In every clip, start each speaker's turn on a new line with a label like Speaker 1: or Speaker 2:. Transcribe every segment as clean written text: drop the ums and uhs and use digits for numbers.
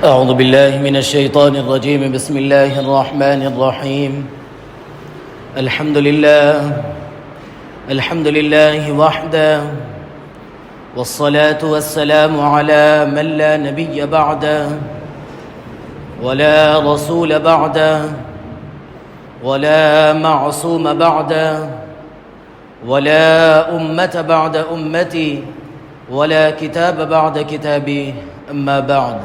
Speaker 1: أعوذ بالله من الشيطان الرجيم. بسم الله الرحمن الرحيم. الحمد لله وحده، والصلاة والسلام على من لا نبي بعده ولا رسول بعده ولا معصوم بعده ولا أمة بعد أمتي ولا كتاب بعد كتابي. أما بعد.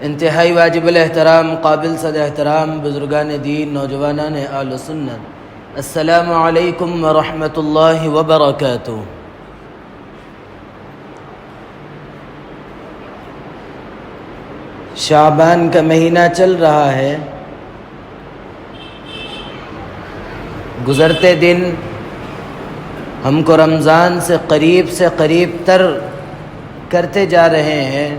Speaker 1: انتہائی واجب الاحترام، قابل صد احترام بزرگان دین، نوجوانان اہل سنت، السلام علیکم ورحمۃ اللہ وبرکاتہ۔ شعبان کا مہینہ چل رہا ہے، گزرتے دن ہم کو رمضان سے قریب تر کرتے جا رہے ہیں،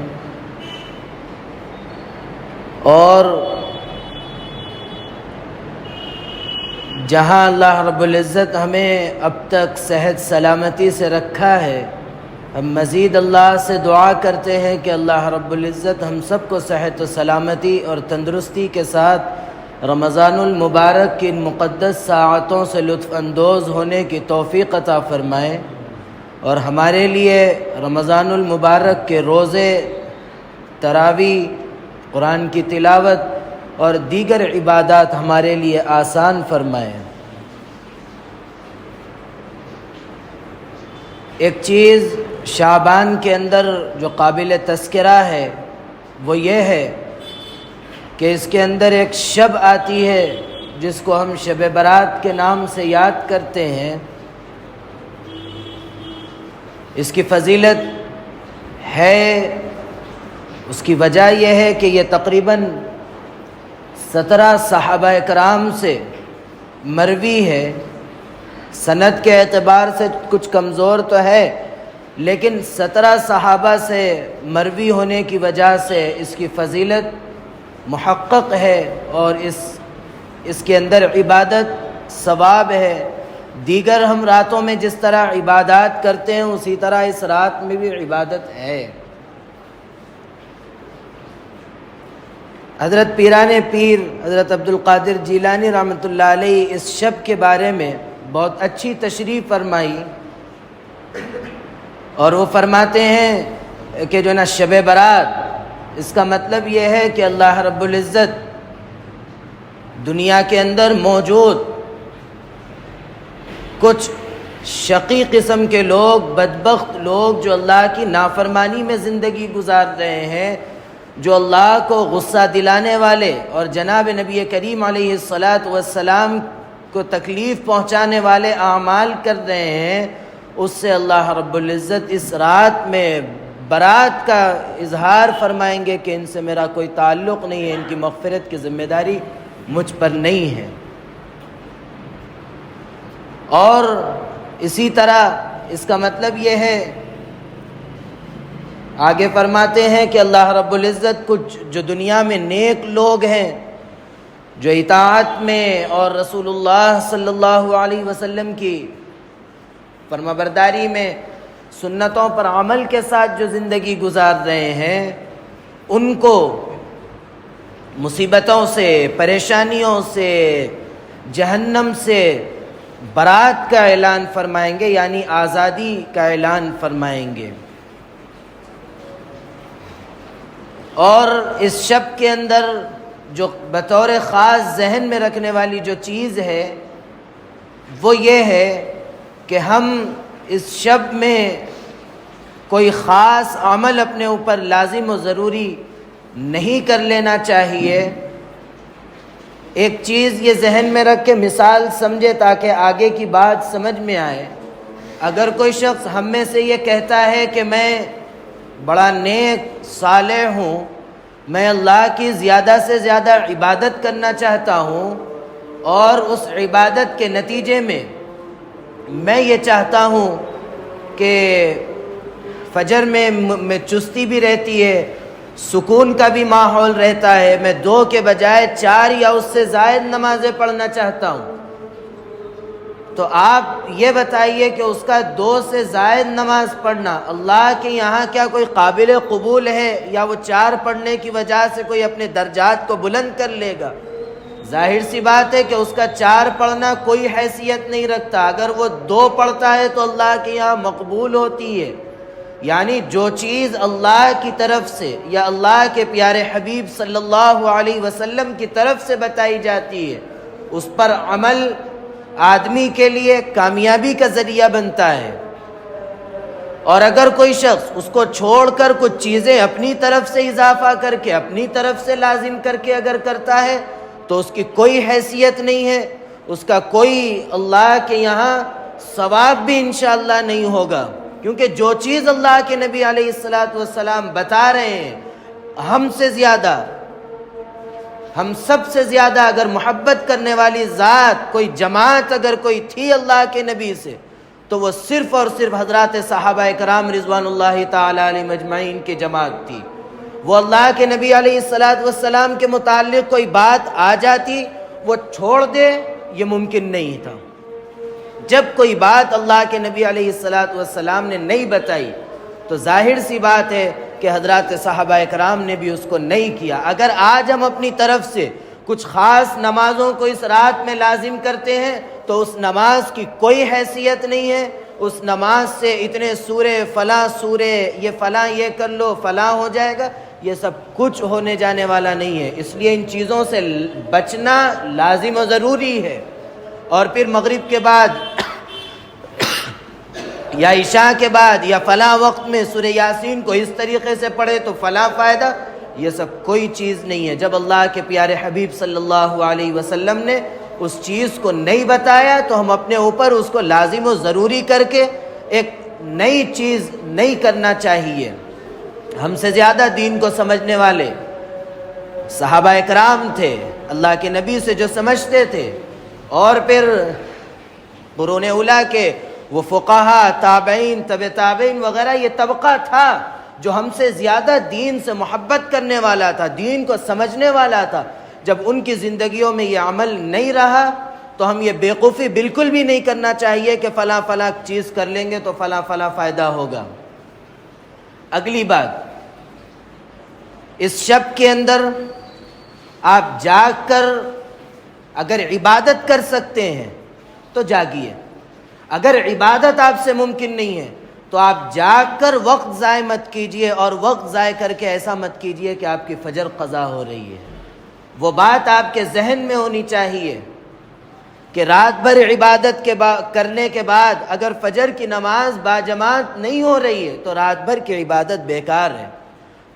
Speaker 1: اور جہاں اللہ رب العزت ہمیں اب تک صحت سلامتی سے رکھا ہے، ہم مزید اللہ سے دعا کرتے ہیں کہ اللہ رب العزت ہم سب کو صحت و سلامتی اور تندرستی کے ساتھ رمضان المبارک کی ان مقدس ساعتوں سے لطف اندوز ہونے کی توفیق عطا فرمائے، اور ہمارے لیے رمضان المبارک کے روزے، تراویح، قرآن کی تلاوت اور دیگر عبادات ہمارے لیے آسان فرمائے۔ ایک چیز شعبان کے اندر جو قابل تذکرہ ہے وہ یہ ہے کہ اس کے اندر ایک شب آتی ہے جس کو ہم شب برات کے نام سے یاد کرتے ہیں۔ اس کی فضیلت ہے، اس کی وجہ یہ ہے کہ یہ تقریباً 17 صحابہ کرام سے مروی ہے۔ سند کے اعتبار سے کچھ کمزور تو ہے، لیکن 17 صحابہ سے مروی ہونے کی وجہ سے اس کی فضیلت محقق ہے، اور اس کے اندر عبادت ثواب ہے۔ دیگر ہم راتوں میں جس طرح عبادات کرتے ہیں اسی طرح اس رات میں بھی عبادت ہے۔ حضرت پیران پیر حضرت عبدالقادر جیلانی رحمۃ اللہ علیہ اس شب کے بارے میں بہت اچھی تشریح فرمائی، اور وہ فرماتے ہیں کہ جو نا شب برات، اس کا مطلب یہ ہے کہ اللہ رب العزت دنیا کے اندر موجود کچھ شقی قسم کے لوگ، بدبخت لوگ جو اللہ کی نافرمانی میں زندگی گزار رہے ہیں، جو اللہ کو غصہ دلانے والے اور جناب نبی کریم علیہ السلام کو تکلیف پہنچانے والے اعمال کر رہے ہیں، اس سے اللہ رب العزت اس رات میں برات کا اظہار فرمائیں گے کہ ان سے میرا کوئی تعلق نہیں ہے، ان کی مغفرت کی ذمہ داری مجھ پر نہیں ہے۔ اور اسی طرح اس کا مطلب یہ ہے، آگے فرماتے ہیں کہ اللہ رب العزت کچھ جو دنیا میں نیک لوگ ہیں، جو اطاعت میں اور رسول اللہ صلی اللہ علیہ وسلم کی فرمانبرداری میں، سنتوں پر عمل کے ساتھ جو زندگی گزار رہے ہیں، ان کو مصیبتوں سے، پریشانیوں سے، جہنم سے برات کا اعلان فرمائیں گے، یعنی آزادی کا اعلان فرمائیں گے۔ اور اس شب کے اندر جو بطور خاص ذہن میں رکھنے والی جو چیز ہے وہ یہ ہے کہ ہم اس شب میں کوئی خاص عمل اپنے اوپر لازم و ضروری نہیں کر لینا چاہیے۔ ایک چیز یہ ذہن میں رکھ کے مثال سمجھے تاکہ آگے کی بات سمجھ میں آئے۔ اگر کوئی شخص ہم میں سے یہ کہتا ہے کہ میں بڑا نیک صالح ہوں، میں اللہ کی زیادہ سے زیادہ عبادت کرنا چاہتا ہوں، اور اس عبادت کے نتیجے میں میں یہ چاہتا ہوں کہ فجر میں چستی بھی رہتی ہے، سکون کا بھی ماحول رہتا ہے، میں 2 کے بجائے 4 یا اس سے زائد نمازیں پڑھنا چاہتا ہوں، تو آپ یہ بتائیے کہ اس کا 2 سے زائد نماز پڑھنا اللہ کے یہاں کیا کوئی قابل قبول ہے، یا وہ 4 پڑھنے کی وجہ سے کوئی اپنے درجات کو بلند کر لے گا؟ ظاہر سی بات ہے کہ اس کا 4 پڑھنا کوئی حیثیت نہیں رکھتا، اگر وہ 2 پڑھتا ہے تو اللہ کے یہاں مقبول ہوتی ہے۔ یعنی جو چیز اللہ کی طرف سے یا اللہ کے پیارے حبیب صلی اللہ علیہ وسلم کی طرف سے بتائی جاتی ہے، اس پر عمل آدمی کے لیے کامیابی کا ذریعہ بنتا ہے۔ اور اگر کوئی شخص اس کو چھوڑ کر کچھ چیزیں اپنی طرف سے اضافہ کر کے، اپنی طرف سے لازم کر کے اگر کرتا ہے تو اس کی کوئی حیثیت نہیں ہے، اس کا کوئی اللہ کے یہاں ثواب بھی انشاءاللہ نہیں ہوگا، کیونکہ جو چیز اللہ کے نبی علیہ السلام بتا رہے ہیں، ہم سے زیادہ، ہم سب سے زیادہ اگر محبت کرنے والی ذات کوئی جماعت اگر کوئی تھی اللہ کے نبی سے، تو وہ صرف اور صرف حضرات صحابہ کرام رضوان اللہ تعالی علیہم اجمعین کی جماعت تھی۔ وہ اللہ کے نبی علیہ السلام کے متعلق کوئی بات آ جاتی، وہ چھوڑ دے، یہ ممکن نہیں تھا۔ جب کوئی بات اللہ کے نبی علیہ السلام نے نہیں بتائی تو ظاہر سی بات ہے کہ حضرات صحابہ کرام نے بھی اس کو نہیں کیا۔ اگر آج ہم اپنی طرف سے کچھ خاص نمازوں کو اس رات میں لازم کرتے ہیں تو اس نماز کی کوئی حیثیت نہیں ہے، اس نماز سے اتنے سورے فلاں سورے یہ فلاں یہ کر لو فلاں ہو جائے گا، یہ سب کچھ ہونے جانے والا نہیں ہے۔ اس لیے ان چیزوں سے بچنا لازم و ضروری ہے۔ اور پھر مغرب کے بعد یا عشاء کے بعد یا فلاں وقت میں سورہ یاسین کو اس طریقے سے پڑھے تو فلاں فائدہ، یہ سب کوئی چیز نہیں ہے۔ جب اللہ کے پیارے حبیب صلی اللہ علیہ وسلم نے اس چیز کو نہیں بتایا تو ہم اپنے اوپر اس کو لازم و ضروری کر کے ایک نئی چیز نہیں کرنا چاہیے۔ ہم سے زیادہ دین کو سمجھنے والے صحابہ اکرام تھے، اللہ کے نبی سے جو سمجھتے تھے، اور پھر قرون اولیٰ کے وہ فقہا، تابعین، تبع تابعین وغیرہ، یہ طبقہ تھا جو ہم سے زیادہ دین سے محبت کرنے والا تھا، دین کو سمجھنے والا تھا۔ جب ان کی زندگیوں میں یہ عمل نہیں رہا تو ہم یہ بیوقوفی بالکل بھی نہیں کرنا چاہیے کہ فلاں فلاں چیز کر لیں گے تو فلاں فلاں فائدہ ہوگا۔ اگلی بات، اس شب کے اندر آپ جاگ کر اگر عبادت کر سکتے ہیں تو جاگیے، اگر عبادت آپ سے ممکن نہیں ہے تو آپ جاگ کر وقت ضائع مت کیجئے، اور وقت ضائع کر کے ایسا مت کیجئے کہ آپ کی فجر قضا ہو رہی ہے۔ وہ بات آپ کے ذہن میں ہونی چاہیے کہ رات بھر عبادت کرنے کے بعد اگر فجر کی نماز باجماعت نہیں ہو رہی ہے تو رات بھر کی عبادت بیکار ہے۔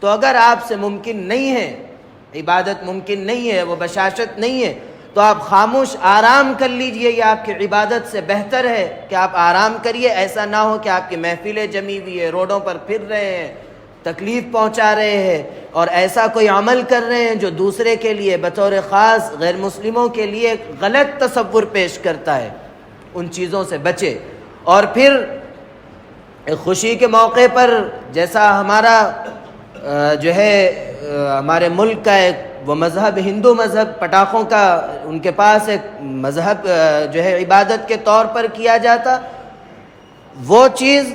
Speaker 1: تو اگر آپ سے ممکن نہیں ہے، عبادت ممکن نہیں ہے، وہ بشاشت نہیں ہے، تو آپ خاموش آرام کر لیجئے، یہ آپ کی عبادت سے بہتر ہے کہ آپ آرام کریے۔ ایسا نہ ہو کہ آپ کی محفلیں جمی ہوئی ہے، روڈوں پر پھر رہے ہیں، تکلیف پہنچا رہے ہیں، اور ایسا کوئی عمل کر رہے ہیں جو دوسرے کے لیے بطور خاص غیر مسلموں کے لیے غلط تصور پیش کرتا ہے۔ ان چیزوں سے بچے۔ اور پھر خوشی کے موقع پر، جیسا ہمارا جو ہے ہمارے ملک کا ایک وہ مذہب ہندو مذہب، پٹاخوں کا ان کے پاس ایک مذہب جو ہے عبادت کے طور پر کیا جاتا، وہ چیز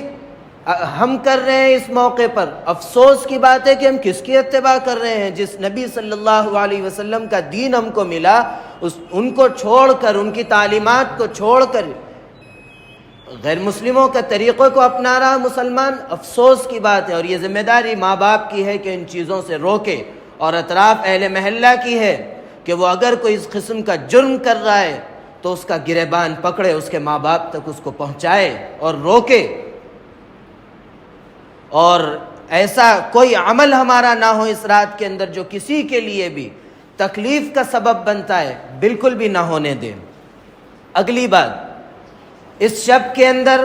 Speaker 1: ہم کر رہے ہیں اس موقع پر۔ افسوس کی بات ہے کہ ہم کس کی اتباع کر رہے ہیں؟ جس نبی صلی اللہ علیہ وسلم کا دین ہم کو ملا، ان کو چھوڑ کر، ان کی تعلیمات کو چھوڑ کر غیر مسلموں کے طریقوں کو اپنا رہا مسلمان۔ افسوس کی بات ہے، اور یہ ذمہ داری ماں باپ کی ہے کہ ان چیزوں سے روکے، اور اطراف اہل محلہ کی ہے کہ وہ اگر کوئی اس قسم کا جرم کر رہا ہے تو اس کا گریبان پکڑے، اس کے ماں باپ تک اس کو پہنچائے اور روکے، اور ایسا کوئی عمل ہمارا نہ ہو اس رات کے اندر جو کسی کے لیے بھی تکلیف کا سبب بنتا ہے، بالکل بھی نہ ہونے دیں۔ اگلی بات، اس شب کے اندر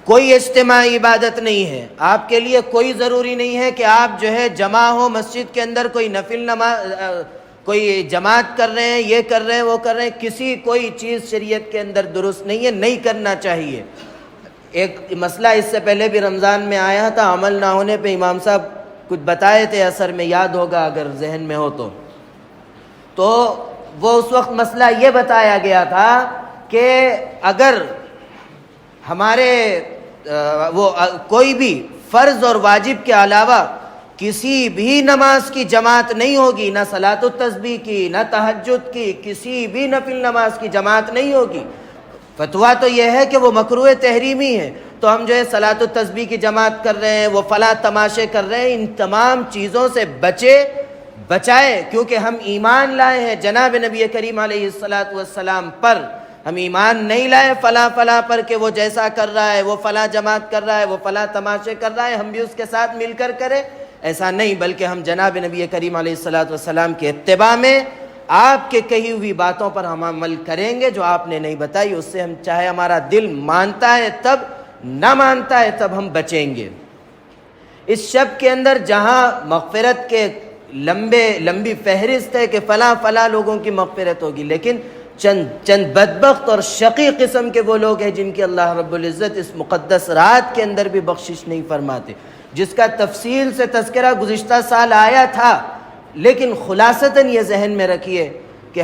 Speaker 1: کوئی اجتماعی عبادت نہیں ہے۔ آپ کے لیے کوئی ضروری نہیں ہے کہ آپ جو ہے جمع ہو مسجد کے اندر، کوئی نفل نماز، کوئی جماعت کر رہے ہیں، یہ کر رہے ہیں، وہ کر رہے ہیں، کسی کوئی چیز شریعت کے اندر درست نہیں ہے، نہیں کرنا چاہیے۔ ایک مسئلہ اس سے پہلے بھی رمضان میں آیا تھا، عمل نہ ہونے پہ امام صاحب کچھ بتائے تھے، اثر میں یاد ہوگا اگر ذہن میں ہو تو وہ اس وقت مسئلہ یہ بتایا گیا تھا کہ اگر ہمارے کوئی بھی فرض اور واجب کے علاوہ کسی بھی نماز کی جماعت نہیں ہوگی، نہ صلاۃ التسبیح کی، نہ تہجد کی، کسی بھی نفل نماز کی جماعت نہیں ہوگی، فتویٰ تو یہ ہے کہ وہ مکروہ تحریمی ہے، تو ہم جو ہے صلاۃ التسبیح کی جماعت کر رہے ہیں، وہ فلاں تماشے کر رہے ہیں، ان تمام چیزوں سے بچائے، کیونکہ ہم ایمان لائے ہیں جناب نبی کریم علیہ السلام پر، ہم ایمان نہیں لائے فلاں پر کہ وہ جیسا کر رہا ہے، وہ فلاں جماعت کر رہا ہے، وہ فلاں تماشے کر رہا ہے، ہم بھی اس کے ساتھ مل کر کریں، ایسا نہیں، بلکہ ہم جناب نبی کریم علیہ السلام کے اتباع میں آپ کے کہی ہوئی باتوں پر ہم عمل کریں گے، جو آپ نے نہیں بتائی اس سے ہم چاہے ہمارا دل مانتا ہے تب، نہ مانتا ہے تب ہم بچیں گے۔ اس شب کے اندر جہاں مغفرت کے لمبی فہرست ہے کہ فلاں لوگوں کی مغفرت ہوگی، لیکن چند بدبخت اور شقی قسم کے وہ لوگ ہیں جن کی اللہ رب العزت اس مقدس رات کے اندر بھی بخشش نہیں فرماتے، جس کا تفصیل سے تذکرہ گزشتہ سال آیا تھا، لیکن خلاصتاً یہ ذہن میں رکھیے کہ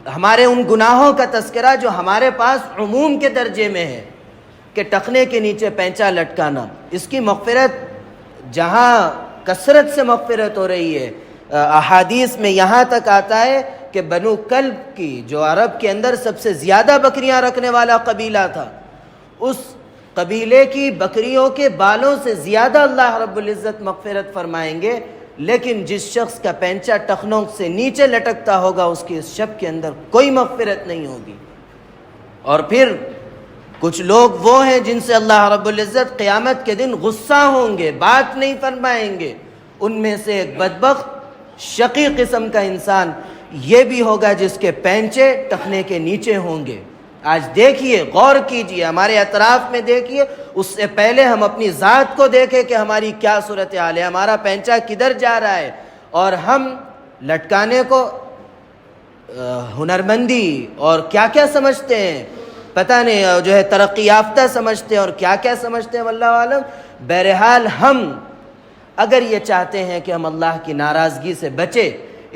Speaker 1: ہمارے ان گناہوں کا تذکرہ جو ہمارے پاس عموم کے درجے میں ہے، کہ ٹخنے کے نیچے پینچا لٹکانا، اس کی مغفرت جہاں کثرت سے مغفرت ہو رہی ہے، احادیث میں یہاں تک آتا ہے کہ بنو کلب کی، جو عرب کے اندر سب سے زیادہ بکریاں رکھنے والا قبیلہ تھا، اس قبیلے کی بکریوں کے بالوں سے زیادہ اللہ رب العزت مغفرت فرمائیں گے، لیکن جس شخص کا پینچا ٹخنوں سے نیچے لٹکتا ہوگا اس کی اس شب کے اندر کوئی مغفرت نہیں ہوگی۔ اور پھر کچھ لوگ وہ ہیں جن سے اللہ رب العزت قیامت کے دن غصہ ہوں گے، بات نہیں فرمائیں گے، ان میں سے ایک بدبخت شقی قسم کا انسان یہ بھی ہوگا جس کے پینچے ٹخنے کے نیچے ہوں گے۔ آج دیکھیے، غور کیجئے، ہمارے اطراف میں دیکھیے، اس سے پہلے ہم اپنی ذات کو دیکھیں کہ ہماری کیا صورتحال ہے، ہمارا پینچا کدھر جا رہا ہے، اور ہم لٹکانے کو ہنرمندی اور کیا کیا سمجھتے ہیں، پتہ نہیں، جو ہے ترقی یافتہ سمجھتے ہیں اور کیا کیا سمجھتے ہیں، واللہ عالم۔ بہرحال ہم اگر یہ چاہتے ہیں کہ ہم اللہ کی ناراضگی سے بچے،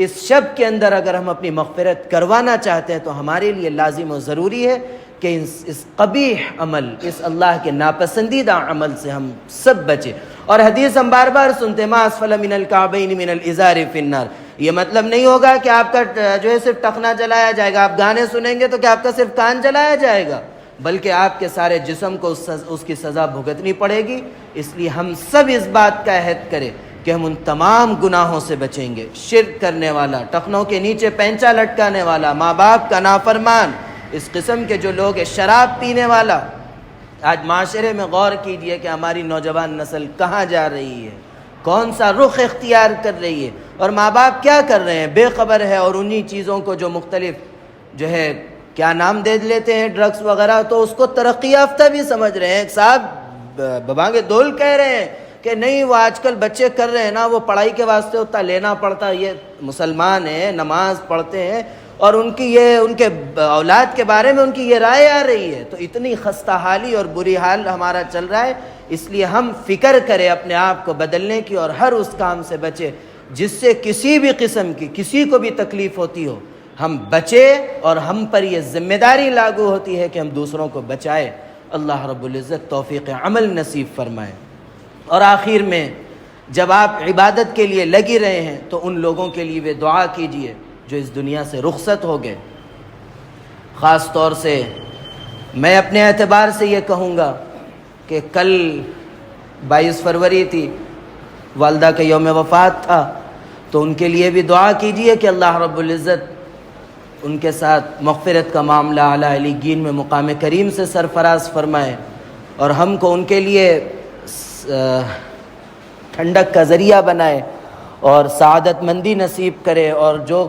Speaker 1: اس شب کے اندر اگر ہم اپنی مغفرت کروانا چاہتے ہیں، تو ہمارے لیے لازم و ضروری ہے کہ اس قبیح عمل، اس اللہ کے ناپسندیدہ عمل سے ہم سب بچیں۔ اور حدیث ہم بار بار سنتے ہیں، ما اسفل من الکعبین من الازار فی النار، یہ مطلب نہیں ہوگا کہ آپ کا جو ہے صرف ٹخنا جلایا جائے گا، آپ گانے سنیں گے تو کیا آپ کا صرف کان جلایا جائے گا، بلکہ آپ کے سارے جسم کو اس کی سزا بھگتنی پڑے گی۔ اس لیے ہم سب اس بات کا عہد کریں کہ ہم ان تمام گناہوں سے بچیں گے، شرک کرنے والا، ٹخنوں کے نیچے پینچا لٹکانے والا، ماں باپ کا نافرمان، اس قسم کے جو لوگ ہیں، شراب پینے والا۔ آج معاشرے میں غور کیجئے کہ ہماری نوجوان نسل کہاں جا رہی ہے، کون سا رخ اختیار کر رہی ہے، اور ماں باپ کیا کر رہے ہیں، بے خبر ہے، اور انہی چیزوں کو جو مختلف جو ہے کیا نام دے لیتے ہیں، ڈرگس وغیرہ، تو اس کو ترقی یافتہ بھی سمجھ رہے ہیں۔ صاحب ببانگے دول کہہ رہے ہیں کہ نہیں، وہ آج کل بچے کر رہے ہیں نا، وہ پڑھائی کے واسطے اتنا لینا پڑتا، یہ مسلمان ہیں، نماز پڑھتے ہیں، اور ان کے اولاد کے بارے میں ان کی یہ رائے آ رہی ہے، تو اتنی خستہ حالی اور بری حال ہمارا چل رہا ہے۔ اس لیے ہم فکر کریں اپنے آپ کو بدلنے کی، اور ہر اس کام سے بچے جس سے کسی بھی قسم کی کسی کو بھی تکلیف ہوتی ہو، ہم بچے، اور ہم پر یہ ذمہ داری لاگو ہوتی ہے کہ ہم دوسروں کو بچائے۔ اللہ رب العزت توفیق عمل نصیب فرمائے۔ اور آخر میں جب آپ عبادت کے لیے لگی رہے ہیں تو ان لوگوں کے لیے بھی دعا کیجئے جو اس دنیا سے رخصت ہو گئے۔ خاص طور سے میں اپنے اعتبار سے یہ کہوں گا کہ کل 22 فروری تھی، والدہ کا یوم وفات تھا، تو ان کے لیے بھی دعا کیجئے کہ اللہ رب العزت ان کے ساتھ مغفرت کا معاملہ اعلیٰ علیین میں مقام کریم سے سرفراز فرمائے، اور ہم کو ان کے لیے ٹھنڈک کا ذریعہ بنائے اور سعادت مندی نصیب کرے، اور جو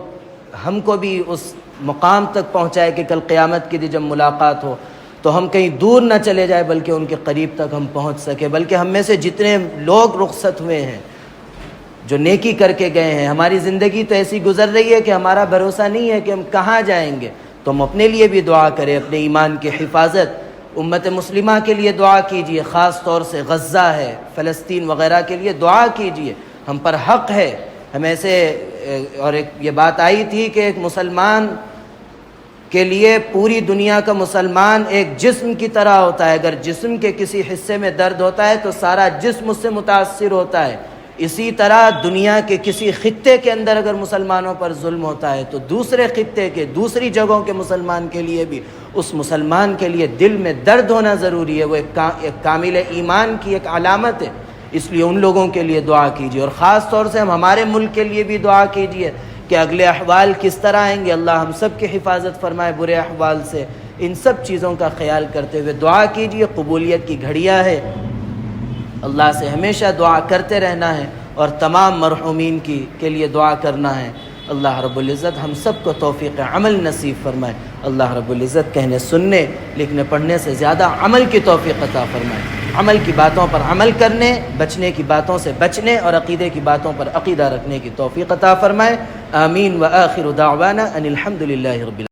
Speaker 1: ہم کو بھی اس مقام تک پہنچائے کہ کل قیامت کے دن جب ملاقات ہو تو ہم کہیں دور نہ چلے جائے، بلکہ ان کے قریب تک ہم پہنچ سکے۔ بلکہ ہم میں سے جتنے لوگ رخصت ہوئے ہیں، جو نیکی کر کے گئے ہیں، ہماری زندگی تو ایسی گزر رہی ہے کہ ہمارا بھروسہ نہیں ہے کہ ہم کہاں جائیں گے، تو ہم اپنے لیے بھی دعا کریں، اپنے ایمان کی حفاظت، امت مسلمہ کے لیے دعا کیجئے، خاص طور سے غزہ ہے، فلسطین وغیرہ کے لیے دعا کیجئے، ہم پر حق ہے۔ ہم ایسے، اور ایک یہ بات آئی تھی کہ ایک مسلمان کے لیے پوری دنیا کا مسلمان ایک جسم کی طرح ہوتا ہے. اگر جسم کے کسی حصے میں درد ہوتا ہے تو سارا جسم اس سے متاثر ہوتا ہے. اسی طرح دنیا کے کسی خطے کے اندر اگر مسلمانوں پر ظلم ہوتا ہے تو دوسرے خطے کے دوسری جگہوں کے مسلمان کے لیے بھی اس مسلمان کے لیے دل میں درد ہونا ضروری ہے. وہ ایک کامل ایمان کی ایک علامت ہے. اس لیے ان لوگوں کے لیے دعا کیجیے، اور خاص طور سے ہم ہمارے ملک کے لیے بھی دعا کیجیے کہ اگلے احوال کس طرح آئیں گے. اللہ ہم سب کی حفاظت فرمائے برے احوال سے. ان سب چیزوں کا خیال کرتے ہوئے دعا کیجیے. قبولیت کی گھڑیاں ہے، اللہ سے ہمیشہ دعا کرتے رہنا ہے اور تمام مرحومین کے لیے دعا کرنا ہے. اللہ رب العزت ہم سب کو توفیق عمل نصیب فرمائے. اللہ رب العزت کہنے سننے لکھنے پڑھنے سے زیادہ عمل کی توفیق عطا فرمائے. عمل کی باتوں پر عمل کرنے، بچنے کی باتوں سے بچنے اور عقیدے کی باتوں پر عقیدہ رکھنے کی توفیق عطا فرمائے. آمین. وآخر دعوانا ان الحمد للہ رب العالمین.